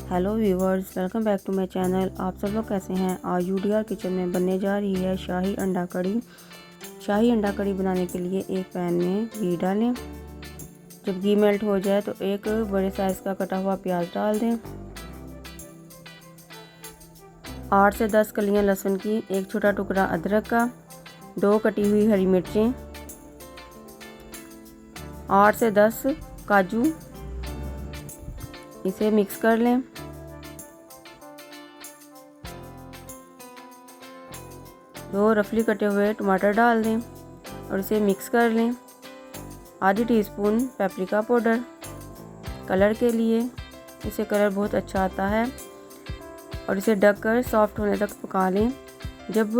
Hello viewers, welcome back to my channel. आप सब लोग कैसे हैं। आज यूडीआर किचन में बनने जा रही है शाही अंडा कड़ी। शाही अंडा कड़ी बनाने के लिए एक पैन में घी डालें। जब घी मेल्ट हो जाए तो एक बड़े साइज़ का कटा हुआ प्याज डाल दें। 8 से 10 कलियां लहसुन की, एक छोटा टुकड़ा अदरक का, 2 कटी हुई हरी मिर्चें, 8 से 10 काजू। इसे मिक्स कर लें। दो रफली कटे हुए टमाटर डाल दें और इसे मिक्स कर लें। आधी टीस्पून पेपरिका पाउडर कलर के लिए, इससे कलर बहुत अच्छा आता है। और इसे ढककर सॉफ्ट होने तक पका लें। जब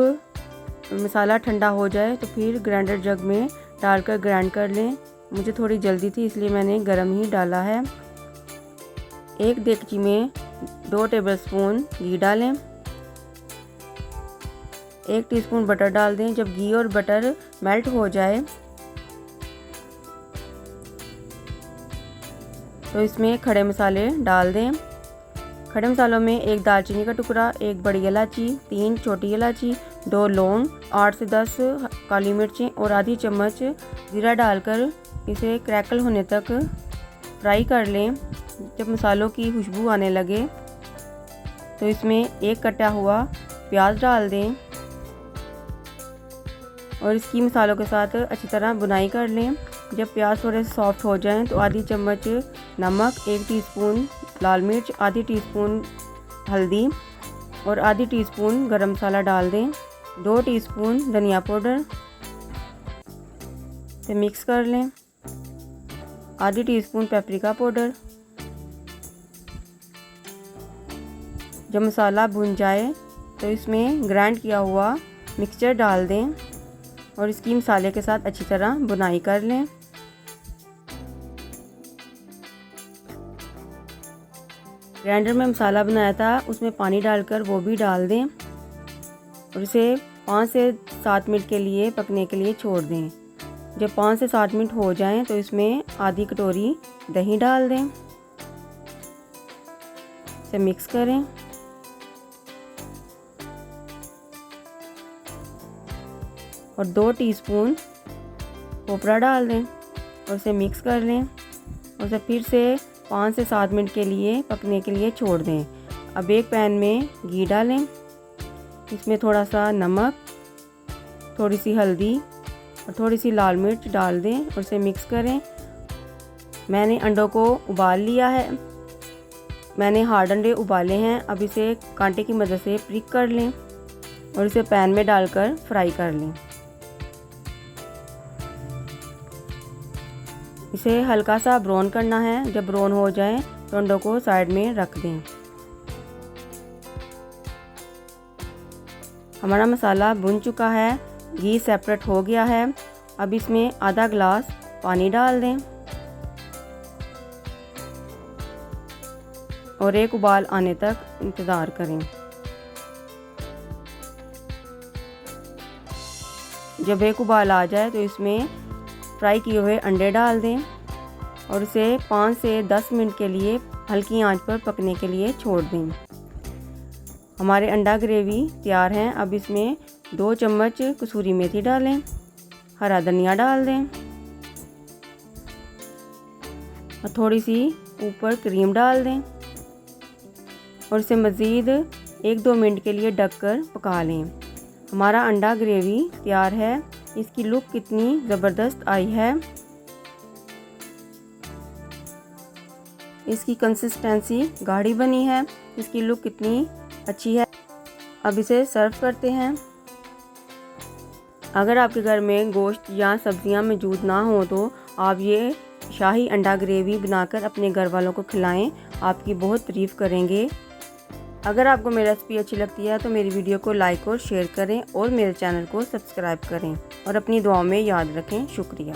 मसाला ठंडा हो जाए तो फिर ग्राइंडर जग में डालकर ग्राइंड कर लें। मुझे थोड़ी जल्दी थी इसलिए मैंने गरम ही डाला है। एक देगची में 2 टेबलस्पून घी डालें। 1 टीस्पून बटर डाल दें। जब घी और बटर मेल्ट हो जाए तो इसमें खड़े मसाले डाल दें। खड़े मसालों में 1 दालचीनी का टुकड़ा, 1 बड़ी इलायची, 3 छोटी इलायची, 2 लौंग, 8 से 10 काली मिर्चें और आधी चम्मच जीरा डालकर इसे क्रैकल होने तक फ्राई कर लें। जब मसालों की खुशबू आने लगे तो इसमें एक कटा हुआ प्याज डाल दें और इसकी मसालों के साथ अच्छी तरह बुनाई कर लें। जब प्याज थोड़े से सॉफ्ट हो जाएं तो आधी चम्मच नमक, 1 टीस्पून लाल मिर्च, आधी टीस्पून हल्दी और आधी टीस्पून गरम मसाला डाल दें। 2 टीस्पून धनिया पाउडर से मिक्स कर लें। आधी टीस्पून पेपरिका पाउडर। जब मसाला भुन जाए तो इसमें ग्राइंड किया हुआ मिक्सचर डाल दें और इसकी मसाले के साथ अच्छी तरह बुनाई कर लें। ग्राइंडर में मसाला बनाया था उसमें पानी डालकर वो भी डाल दें और इसे 5 से 7 मिनट के लिए पकने के लिए छोड़ दें। जब 5 से 7 मिनट हो जाएं तो इसमें आधी कटोरी दही डाल दें। इसे मिक्स करें और 2 टीस्पून कोपरा डाल दें और इसे मिक्स कर लें और इसे फिर से 5 से 7 मिनट के लिए पकने के लिए छोड़ दें। अब एक पैन में घी डालें। इसमें थोड़ा सा नमक, थोड़ी सी हल्दी और थोड़ी सी लाल मिर्च डाल दें और इसे मिक्स करें। मैंने अंडों को उबाल लिया है। मैंने हार्ड अंडे उबाले हैं। अब इसे कांटे की मदद से प्रिक कर लें और इसे पैन में डालकर फ्राई कर लें। इसे हल्का सा ब्राउन करना है। जब ब्राउन हो जाए तो अंडों को साइड में रख दें। हमारा मसाला भुन चुका है, घी सेपरेट हो गया है। अब इसमें आधा गिलास पानी डाल दें और एक उबाल आने तक इंतज़ार करें। जब एक उबाल आ जाए तो इसमें फ्राई किए हुए अंडे डाल दें और इसे 5 से 10 मिनट के लिए हल्की आंच पर पकने के लिए छोड़ दें। हमारे अंडा ग्रेवी तैयार हैं। अब इसमें 2 चम्मच कसूरी मेथी डालें, हरा धनिया डाल दें और थोड़ी सी ऊपर क्रीम डाल दें और इसे मज़ीद 1-2 मिनट के लिए ढककर पका लें। हमारा अंडा ग्रेवी तैयार है। इसकी लुक कितनी ज़बरदस्त आई है। इसकी कंसिस्टेंसी गाढ़ी बनी है। इसकी लुक कितनी अच्छी है। अब इसे सर्व करते हैं। अगर आपके घर में गोश्त या सब्जियां मौजूद ना हो तो आप ये शाही अंडा ग्रेवी बनाकर अपने घर वालों को खिलाएं। आपकी बहुत तारीफ़ करेंगे। अगर आपको मेरी रेसिपी अच्छी लगती है तो मेरी वीडियो को लाइक और शेयर करें और मेरे चैनल को सब्सक्राइब करें और अपनी दुआओं में याद रखें। शुक्रिया।